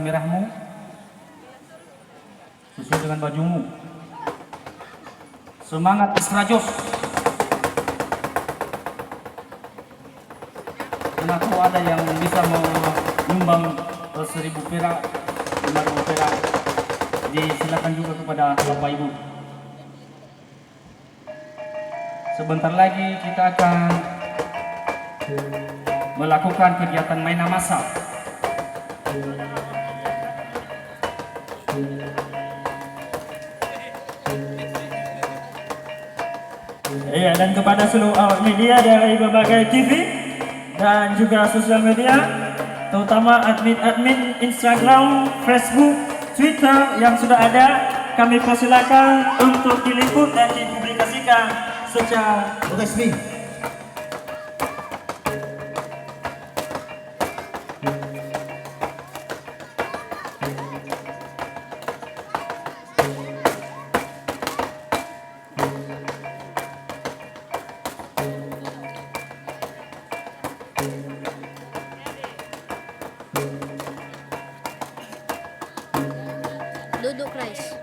merahmu sesuai dengan bajumu. Semangat Israjos. Karena kalau ada yang bisa menyumbang 1.000 perak, 5.000 perak, disilakan juga kepada Bapak Ibu. Sebentar lagi kita akan melakukan kegiatan mainan massal. Iya, dan kepada seluruh awak media dari berbagai TV dan juga sosial media, terutama admin-admin Instagram, Facebook, Twitter yang sudah ada, kami persilakan untuk diliput dan dipublikasikan secara resmi. Duduk, Rais.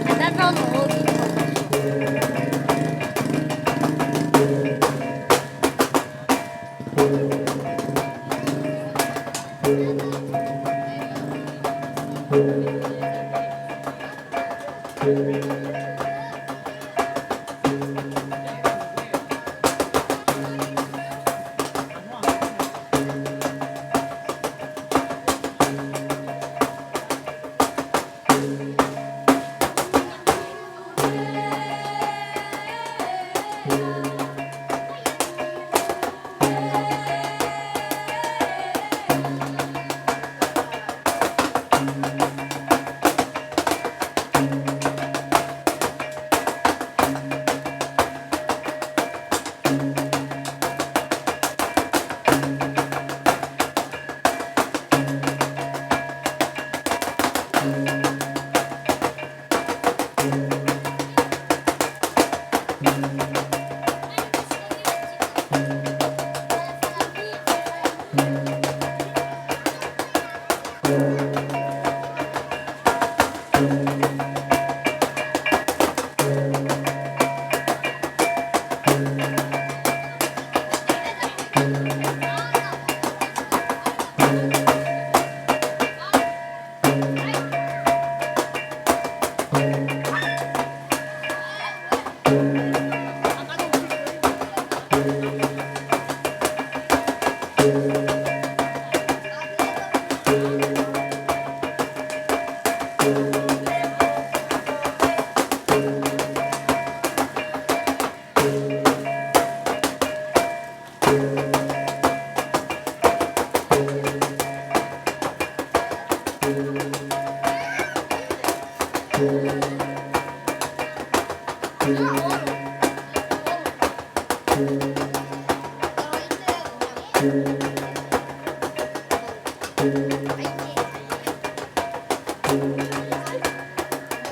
Ada kamu. Thank you.